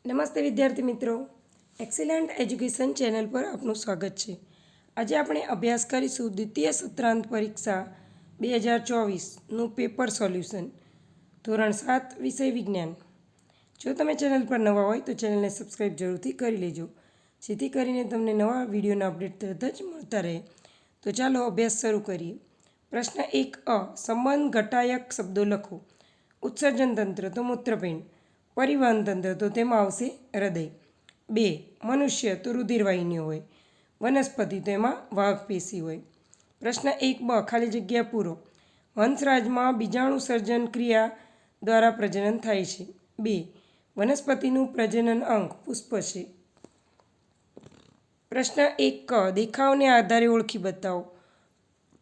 નમસ્તે વિદ્યાર્થી મિત્રો, એક્સિલન્ટ એજ્યુકેશન ચેનલ પર આપનું સ્વાગત છે. આજે આપણે અભ્યાસ કરીશું દ્વિતીય સત્રાંત પરીક્ષા 2024નું પેપર સોલ્યુશન, ધોરણ 7, વિષય વિજ્ઞાન. જો તમે ચેનલ પર નવા હોય તો ચેનલને સબસ્ક્રાઈબ જરૂરથી કરી લેજો, જેથી કરીને તમને નવા વિડીયોના અપડેટ તરત જ મળતા રહે. તો ચાલો અભ્યાસ શરૂ કરીએ. પ્રશ્ન 1 સંબંધ ઘટાયક શબ્દો લખો. ઉત્સર્જન તંત્ર તો મૂત્રપિંડ, પરિવહન તંત્ર તો તેમાં આવશે હૃદય. 2 મનુષ્ય તો રુધિરવાહિનીઓ હોય, વનસ્પતિ તો એમાં વાહક પેશી હોય. પ્રશ્ન 1 ખાલી જગ્યા પૂરો. વંશરાજમાં બીજાણુ સર્જન ક્રિયા દ્વારા પ્રજનન થાય છે. 2 વનસ્પતિનું પ્રજનન અંગ પુષ્પ છે. પ્રશ્ન 1 દેખાવને આધારે ઓળખી બતાવો.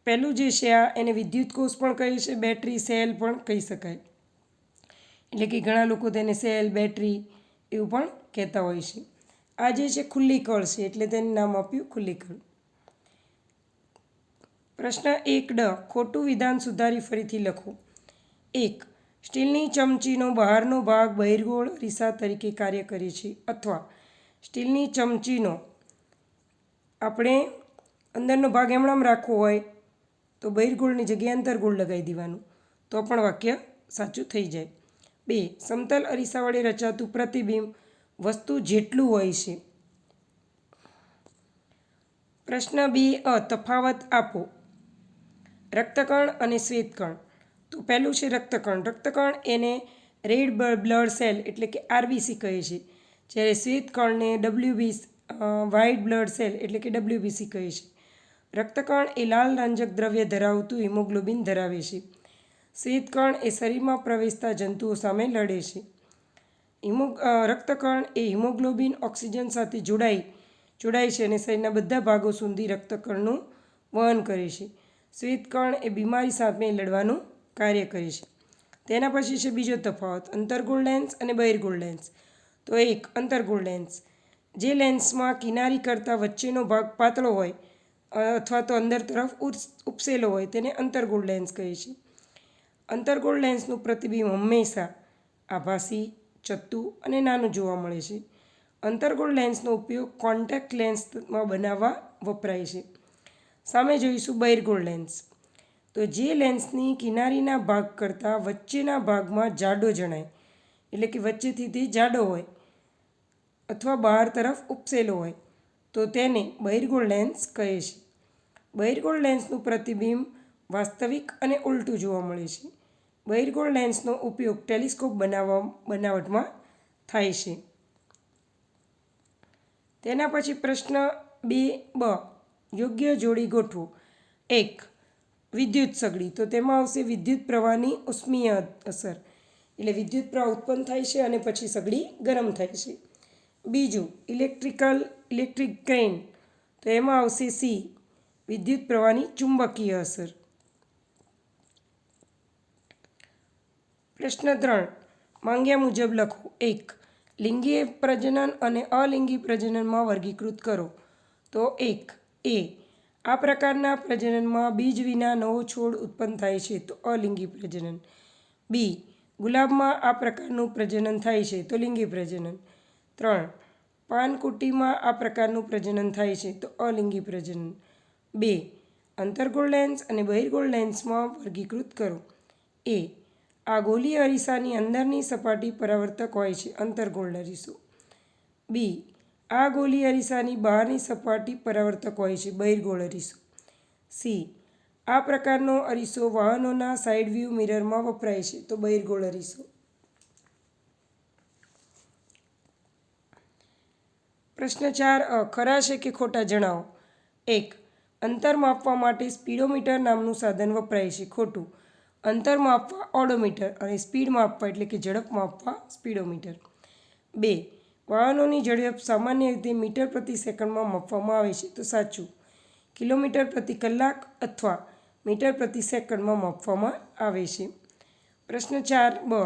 પહેલું જે છે એને વિદ્યુત કોષ પણ કહે છે, બેટરી, સેલ પણ કહી શકાય. એટલે કે ઘણા લોકો તેને સેલ, બેટરી એવું પણ કહેતા હોય છે. આ જે છે ખુલ્લી કળ છે, એટલે તેને નામ આપ્યું ખુલ્લી કળ. પ્રશ્ન 1 ખોટું વિધાન સુધારી ફરીથી લખો. 1 સ્ટીલની ચમચીનો બહારનો ભાગ બહિર્ગોળ રીસા તરીકે કાર્ય કરે છે, અથવા સ્ટીલની ચમચીનો આપણે અંદરનો ભાગ એમણામ રાખવો હોય તો બહિર્ગોળની જગ્યાએ અંતર્ગોળ લગાવી દેવાનું, તો પણ વાક્ય સાચું થઈ જાય. 2 સમતલ અરીસા વડે રચાતું પ્રતિબિંબ વસ્તુ જેટલું હોય છે. પ્રશ્ન 2 તફાવત આપો. રક્તકણ અને શ્વેતકણ. તો પહેલું છે રક્તકણ. રક્તકણ એને રેડ બ્લડ સેલ એટલે કે આરબીસી કહે છે, જ્યારે શ્વેતકણને વ્હાઇટ બ્લડ સેલ એટલે કે ડબલ્યુબીસી કહે છે. રક્તકણ એ લાલ રંજક દ્રવ્ય ધરાવતું હિમોગ્લોબિન ધરાવે છે. શ્વેતકણ એ શરીરમાં પ્રવેશતા જંતુઓ સામે લડે છે. રક્તકણ એ હિમોગ્લોબિન ઓક્સિજન સાથે જોડાય છે અને શરીરના બધા ભાગો સુધી રક્તકણનું વહન કરે છે. શ્વેતકણ એ બીમારી સામે લડવાનું કાર્ય કરે છે. તેના પછી છે બીજો તફાવત, અંતર્ગોળ લેન્સ અને બહિર્ગોળ લેન્સ. તો 1 અંતર્ગોળ લેન્સ, જે લેન્સમાં કિનારી કરતાં વચ્ચેનો ભાગ પાતળો હોય અથવા તો અંદર તરફ ઉપસેલો હોય તેને અંતર્ગોળ લેન્સ કહે છે. અંતર્ગોળ લેન્સનું પ્રતિબિંબ હંમેશા આભાસી, ચત્તુ અને નાનું જોવા મળે છે. અંતર્ગોળ લેન્સનો ઉપયોગ કોન્ટેક્ટ લેન્સમાં બનાવવા વપરાય છે. સામે જોઈશું બહિર્ગોળ લેન્સ. તો જે લેન્સની કિનારીના ભાગ કરતાં વચ્ચેના ભાગમાં જાડો જણાય, એટલે કે વચ્ચેથી તે જાડો હોય અથવા બહાર તરફ ઉપસેલો હોય તો તેને બહિર્ગોળ લેન્સ કહે છે. બહિર્ગોળ લેન્સનું પ્રતિબિંબ વાસ્તવિક અને ઉલટું જોવા મળે છે. બહિર્ગોળ લેન્સનો ઉપયોગ ટેલિસ્કોપ બનાવટમાં થાય છે. તેના પછી પ્રશ્ન 2 યોગ્ય જોડી ગોઠવો. 1 વિદ્યુત સગડી. તો તેમાં આવશે વિદ્યુત પ્રવાહની ઉષ્મીય અસર, એટલે વિદ્યુત પ્રવાહ ઉત્પન્ન થાય છે અને પછી સગડી ગરમ થાય છે. બીજું ઇલેક્ટ્રિક ક્રેન. તો એમાં આવશે સી વિદ્યુત પ્રવાહની ચુંબકીય અસર. પ્રશ્ન 3 માંગ્યા મુજબ લખો. 1 લિંગીય પ્રજનન અને અલિંગી પ્રજનનમાં વર્ગીકૃત કરો. તો 1 એ આ પ્રકારના પ્રજનનમાં બીજ વિના નવો છોડ ઉત્પન્ન થાય છે, તો અલિંગી પ્રજનન. બી ગુલાબમાં આ પ્રકારનું પ્રજનન થાય છે, તો લિંગી પ્રજનન. 3 પાનકુટીમાં આ પ્રકારનું પ્રજનન થાય છે, તો અલિંગી પ્રજનન. 2 અંતર્ગોળ લેન્સ અને બહિર્ગોળ લેન્સમાં વર્ગીકૃત કરો. એ આ ગોલીય અરીસાની અંદરની સપાટી પરાવર્તક હોય છે, અંતર્ગોળ અરીસો. બી આ ગોલીય અરીસાની બહારની સપાટી પરાવર્તક હોય છે, બહિર્ગોળ અરીસો. સી આ પ્રકારનો અરીસો વાહનોના સાઇડ વ્યૂ મિરરમાં વપરાય છે, તો બહિર્ગોળ અરીસો. પ્રશ્ન 4 ખરા છે કે ખોટા જણાવો. 1 અંતર માપવા માટે સ્પીડોમીટર નામનું સાધન વપરાય છે, ખોટું. અંતર માપવા ઓડોમીટર અને સ્પીડ માપવા એટલે કે ઝડપ માપવા સ્પીડોમીટર. 2 વાહનોની ઝડપ સામાન્ય રીતે મીટર પ્રતિ સેકન્ડમાં માપવામાં આવે છે, તો સાચું. કિલોમીટર પ્રતિ કલાક અથવા મીટર પ્રતિ સેકન્ડમાં માપવામાં આવે છે. પ્રશ્ન 4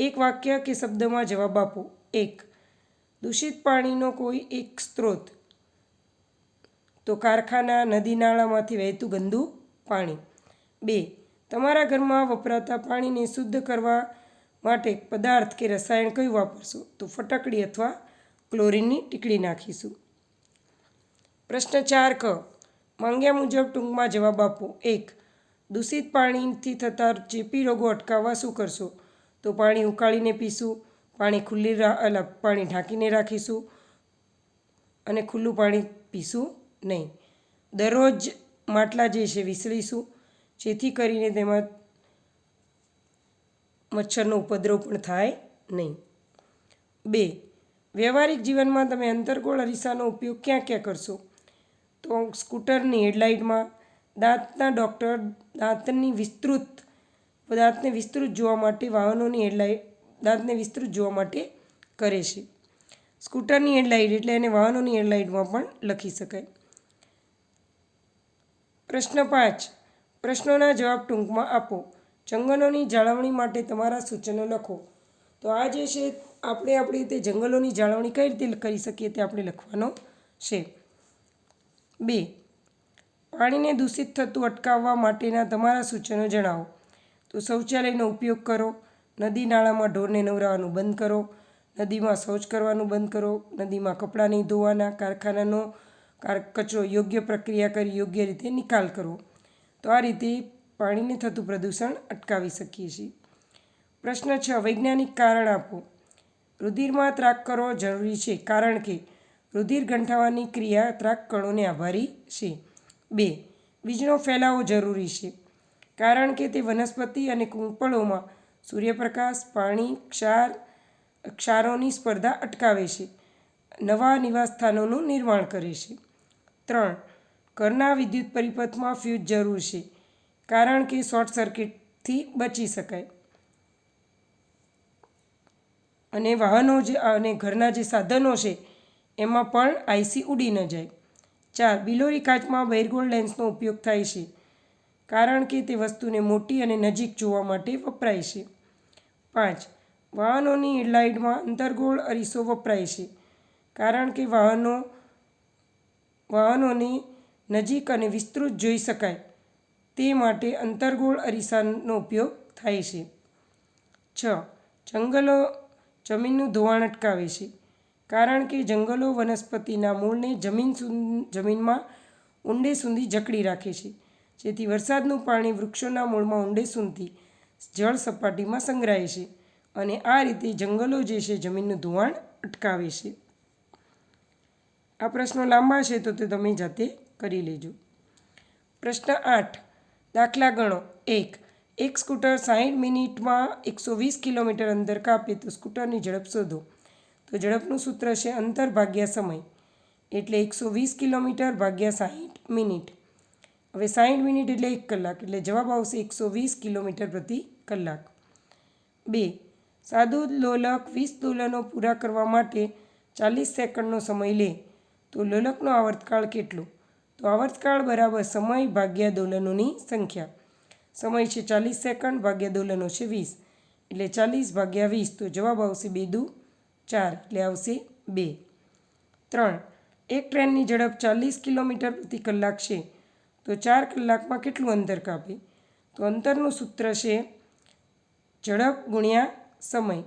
એક વાક્ય કે શબ્દમાં જવાબ આપો. 1 દૂષિત પાણીનો કોઈ એક સ્ત્રોત. તો કારખાના, નદી નાળામાંથી વહેતું ગંદુ પાણી. 2 તમારા ઘરમાં વપરાતા પાણીને શુદ્ધ કરવા માટે પદાર્થ કે રસાયણ કયું વાપરશો? તો ફટકડી અથવા ક્લોરીનની ટીકડી નાખીશું. પ્રશ્ન 4 ક. માંગ્યા મુજબ ટૂંકમાં જવાબ આપો. 1. દૂષિત પાણીથી થતા ચેપી રોગો અટકાવવા શું કરશો? તો પાણી ઉકાળીને પીશું, પાણી ઢાંકીને રાખીશું અને ખુલ્લું પાણી પીશું નહીં. દરરોજ માટલા જે છે વિસળીશું, જેથી કરીને તેમાં મચ્છરનો ઉપદ્રવ પણ થાય નહીં. 2. વ્યવહારિક જીવનમાં તમે અંતર્ગોળ અરીસાનો ઉપયોગ ક્યાં ક્યાં કરશો? તો સ્કૂટરની હેડલાઇટમાં, દાંતને વિસ્તૃત જોવા માટે વાહનોની હેડલાઇટ દાંતને વિસ્તૃત જોવા માટે કરે છે. સ્કૂટરની હેડલાઇટ એટલે એને વાહનોની હેડલાઇટમાં પણ લખી શકાય. પ્રશ્ન 5. પ્રશ્નોના જવાબ ટૂંકમાં આપો. જંગલોની જાળવણી માટે તમારા સૂચનો લખો. તો આ જે છે આપણે આપણી રીતે જંગલોની જાળવણી કઈ રીતે કરી શકીએ તે આપણે લખવાનો છે. 2. પાણીને દૂષિત થતું અટકાવવા માટેના તમારા સૂચનો જણાવો. તો શૌચાલયનો ઉપયોગ કરો, નદી નાળામાં ઢોરને નવરાવવાનું બંધ કરો, નદીમાં શૌચ કરવાનું બંધ કરો, નદીમાં કપડાં નહીં ધોવાના, કારખાનાનો કચરો યોગ્ય પ્રક્રિયા કરી યોગ્ય રીતે નિકાલ કરવો. તો આ રીતે પાણીને થતું પ્રદૂષણ અટકાવી શકીએ છીએ. પ્રશ્ન 6. વૈજ્ઞાનિક કારણ આપો. રુધિરમાં ત્રાક કરવો જરૂરી છે કારણ કે રુધિર ગંઠાવાની ક્રિયા ત્રાક કણોને આભારી છે. 2. બીજનો ફેલાવો જરૂરી છે કારણ કે તે વનસ્પતિ અને કૂંપળોમાં સૂર્યપ્રકાશ, પાણી, ક્ષારોની સ્પર્ધા અટકાવે છે, નવા નિવાસસ્થાનોનું નિર્માણ કરે છે. 3. ઘરના વિદ્યુત પરિપથમાં ફ્યુઝ જરૂર છે કારણ કે શોર્ટ સર્કિટથી બચી શકાય અને વાહનો અને ઘરના જે સાધનો છે એમાં પણ આઈસી ઉડી ન જાય. 4. બિલોરી કાચમાં બહિર્ગોળ લેન્સનો ઉપયોગ થાય છે કારણ કે તે વસ્તુને મોટી અને નજીક જોવા માટે વપરાય છે. 5. વાહનોની હેડલાઇટમાં અંતર્ગોળ અરીસો વપરાય છે કારણ કે વાહનોની નજીક અને વિસ્તૃત જોઈ શકાય તે માટે અંતર્ગોળ અરીસાનો ઉપયોગ થાય છે. 6. જંગલો જમીનનું ધોવાણ અટકાવે છે કારણ કે જંગલો વનસ્પતિના મૂળને જમીનમાં ઊંડે સુધી જકડી રાખે છે, જેથી વરસાદનું પાણી વૃક્ષોના મૂળમાં ઊંડે સુધી જળ સપાટીમાં સંગ્રહાય છે અને આ રીતે જંગલો જે છે જમીનનું ધોવાણ અટકાવે છે. આ પ્રશ્નો લાંબા છે તો તે તમે જાતે કરી લેજો. પ્રશ્ન 8. દાખલા ગણો. 1. એક સ્કૂટર 60 મિનિટમાં 120 કિલોમીટર અંતર કાપે તો સ્કૂટરની ઝડપ શોધો. તો ઝડપનું સૂત્ર છે અંતર ભાગ્યા સમય, એટલે 120 કિલોમીટર ભાગ્યા 60 મિનિટ. હવે 60 મિનિટ એટલે 1 કલાક, એટલે જવાબ આવશે 120 કિલોમીટર પ્રતિ કલાક. 2. સાદું લોલક 20 દોલનો પૂરા કરવા માટે 40 સેકન્ડનો સમય લે તો લોલકનો આવર્તકાળ કેટલો? તો આવર્તકાળ બરાબર સમય ભાગ્યા દોલનોની સંખ્યા. સમય છે 40 સેકન્ડ ભાગ્યા દોલનો છે 20, એટલે 40 ભાગ્યા 20, તો જવાબ આવશે 2 દુ 4, એટલે આવશે 2. 3. એક ટ્રેનની ઝડપ 40 કિલોમીટર પ્રતિ કલાક છે તો 4 કલાકમાં કેટલું અંતર કાપે? તો અંતરનું સૂત્ર છે ઝડપ ગુણ્યા સમય.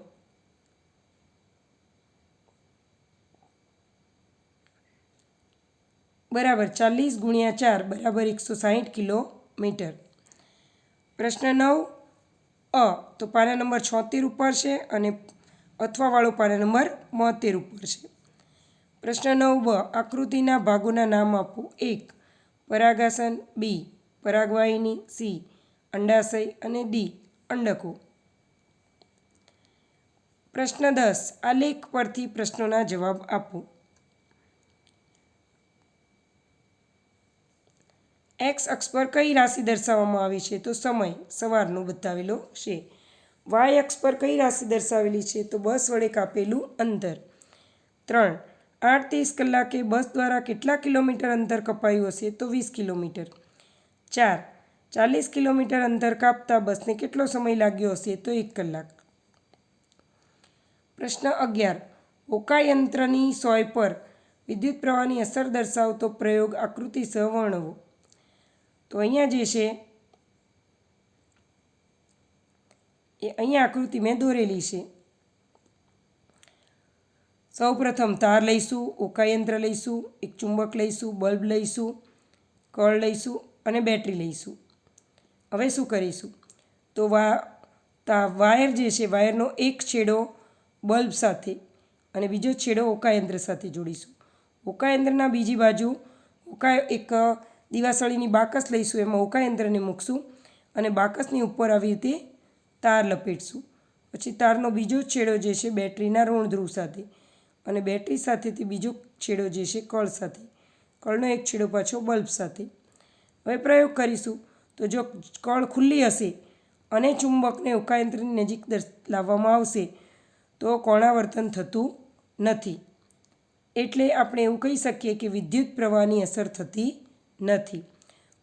બરાબર 40 ગુણ્યા 4 બરાબર 160 કિલોમીટર. પ્રશ્ન 9 અ. તો પાના નંબર 76 ઉપર છે અને અથવાવાળો પાના નંબર 72 ઉપર છે. પ્રશ્ન 9 બ. આકૃતિના ભાગોના નામ આપો. 1. પરાગાસન, 2. પરાગવાહિની, c. અંડાશય અને d. અંડકો. પ્રશ્ન 10. આલેખ પરથી પ્રશ્નોના જવાબ આપો. એક્સ અક્ષ પર કઈ રાશિ દર્શાવવામાં આવી છે? તો સમય સવારનો બતાવેલો છે. વાય અક્ષ પર કઈ રાશિ દર્શાવેલી છે? તો બસ વડે કાપેલું અંતર. 3. 8:30 કલાકે બસ દ્વારા કેટલા કિલોમીટર અંતર કપાયું હશે? તો 20 કિલોમીટર. 4. 40 કિલોમીટર અંતર કાપતા બસને કેટલો સમય લાગ્યો હશે? તો 1 કલાક. પ્રશ્ન 11. હોકાયંત્રની સોય પર વિદ્યુત પ્રવાહની અસર દર્શાવતો પ્રયોગ આકૃતિસહ વર્ણવો. તો અહીંયા જે છે એ અહીંયા આકૃતિ મેં દોરેલી છે. સૌપ્રથમ તાર લઈશું, ઓકાયંત્ર લઈશું, એક ચુંબક લઈશું, બલ્બ લઈશું, કળ લઈશું અને બેટરી લઈશું. હવે શું કરીશું તો વાયર જે છે વાયરનો એક છેડો બલ્બ સાથે અને બીજો છેડો ઓકાયંત્ર સાથે જોડીશું. ઓકાયંત્રના બીજી બાજુ એક દિવાસળીની બાકસ લઈશું, એમાં ઓકાયંત્રને મૂકશું અને બાકસની ઉપર આવી રીતે તાર લપેટશું. પછી તારનો બીજો છેડો જે છે બેટરીના ઋણ ધ્રુવ સાથે અને બેટરી સાથેથી બીજો છેડો જે છે કળ સાથે, કળનો એક છેડો પાછો બલ્બ સાથે. હવે પ્રયોગ કરીશું તો જો કળ ખુલ્લી હશે અને ચુંબકને ઓકાયંત્રની નજીક લાવવામાં આવશે તો કોણાવર્તન થતું નથી. એટલે આપણે એવું કહી શકીએ કે વિદ્યુત પ્રવાહની અસર થતી નથી.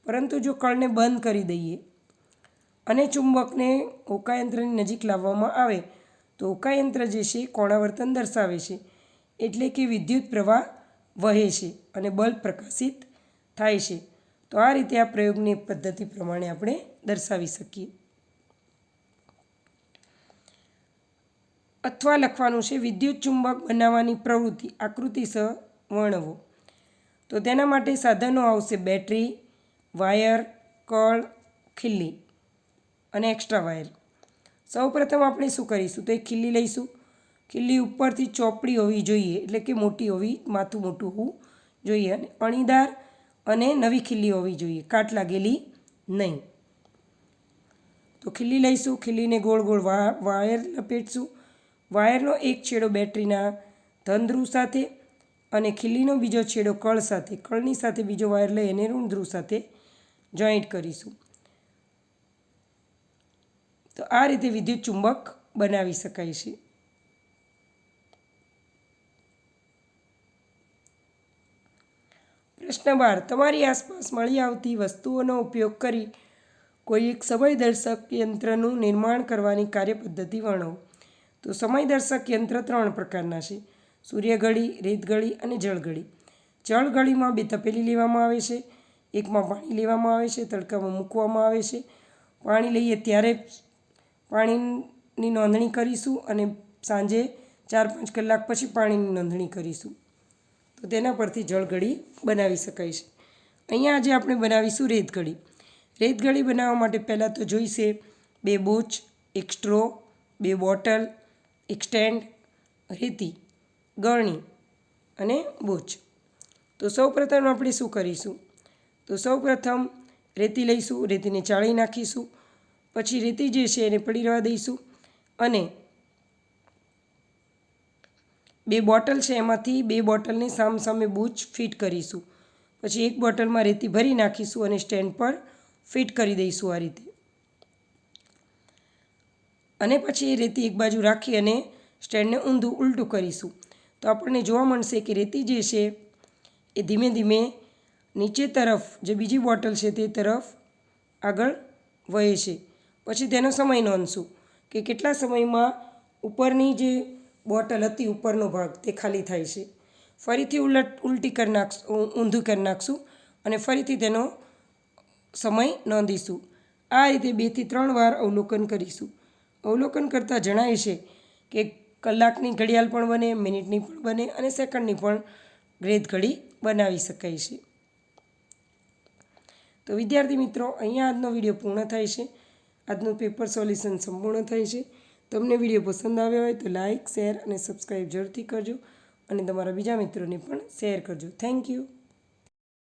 પરંતુ જો કળને બંધ કરી દઈએ અને ચુંબકને ઓકાયંત્રની નજીક લાવવામાં આવે તો ઓકાયંત્ર જે છે કોણાવર્તન દર્શાવે છે, એટલે કે વિદ્યુત પ્રવાહ વહે છે અને બલ્બ પ્રકાશિત થાય છે. તો આ રીતે આ પ્રયોગની પદ્ધતિ પ્રમાણે આપણે દર્શાવી શકીએ. અથવા લખવાનું છે વિદ્યુત ચુંબક બનાવવાની પ્રવૃત્તિ આકૃતિસહ વર્ણવો. તો તેના માટે સાધનો આવશે બેટરી, વાયર, કળ, ખીલ્લી અને એક્સ્ટ્રા વાયર. સૌપ્રથમ આપણે શું કરીશું તો એક ખીલ્લી લઈશું. ખીલ્લી ઉપરથી ચોપડી હોવી જોઈએ, એટલે કે મોટી હોવી, માથું મોટું હોવું જોઈએ અને અણીદાર અને નવી ખીલ્લી હોવી જોઈએ, કાટ લાગેલી નહીં. તો ખીલ્લી લઈશું. ખીલ્લીને ગોળ ગોળ વાયર લપેટશું. વાયરનો એક છેડો બેટરીના ધન ધ્રુવ સાથે અને ખીલ્લીનો બીજો છેડો કળ સાથે, કળની સાથે બીજો વાયર લઈ અને ઋણ ધ્રુવ સાથે જોઈન્ટ કરીશું. તો આ રીતે વિદ્યુત ચુંબક બનાવી શકાય છે. પ્રશ્ન 12. તમારી આસપાસ મળી આવતી વસ્તુઓનો ઉપયોગ કરી કોઈ એક સમયદર્શક યંત્રનું નિર્માણ કરવાની કાર્યપદ્ધતિ વર્ણવો. તો સમયદર્શક યંત્ર 3 પ્રકારના છે: સૂર્યઘડી, રેતઘડી અને જળઘડી. જળઘડીમાં 2 તપેલી લેવામાં આવે છે, એકમાં પાણી લેવામાં આવે છે, તડકામાં મૂકવામાં આવે છે. પાણી લઈએ ત્યારે પાણીની નોંધણી કરીશું અને સાંજે 4-5 કલાક પછી પાણીની નોંધણી કરીશું. તો તેના પરથી જળઘડી બનાવી શકાય છે. અહીંયા આજે આપણે બનાવીશું રેતઘડી. રેતઘડી બનાવવા માટે પહેલાં તો જોઈશે 2 બુચ, 1 સ્ટ્રો, 2 બોટલ, 1 સ્ટેન્ડ, રેતી, ગળણી અને બુચ. તો સૌપ્રથમ આપણે શું કરીશું તો સૌપ્રથમ રેતી લઈશું, રેતીને ચાળી નાખીશું. પછી રેતી જે છે એને પડી રહેવા દઈશું અને 2 બોટલ છે એમાંથી 2 બોટલની સામસામે બુચ ફિટ કરીશું. પછી 1 બોટલમાં રેતી ભરી નાખીશું અને સ્ટેન્ડ પર ફિટ કરી દઈશું આ રીતે. અને પછી એ રેતી એક બાજુ રાખી અને સ્ટેન્ડને ઉલટું કરીશું. તો આપણને જોવા મળશે કે રેતી જે છે એ ધીમે ધીમે નીચે તરફ જે બીજી બોટલ છે તે તરફ આગળ વહે છે. પછી તેનો સમય નોંધશું કે કેટલા સમયમાં ઉપરની જે બોટલ હતી, ઉપરનો ભાગ તે ખાલી થાય છે. ફરીથી ઊંધું કરી નાખશું અને ફરીથી તેનો સમય નોંધીશું. આ રીતે 2 થી 3 વાર અવલોકન કરીશું. અવલોકન કરતાં જણાય છે કે કલાકની ઘડિયાળ પણ બને, મિનિટની પણ બને અને સેકન્ડની પણ રેતઘડી બનાવી શકાય છે. તો વિદ્યાર્થી મિત્રો, અહીંયા આજનો વિડીયો પૂર્ણ થાય છે. આજનું પેપર સોલ્યુશન સંપૂર્ણ થાય છે. તમને વિડીયો પસંદ આવ્યો હોય તો લાઇક, શેર અને સબસ્ક્રાઈબ જરૂરથી કરજો અને તમારા બીજા મિત્રોને પણ શેર કરજો. Thank you.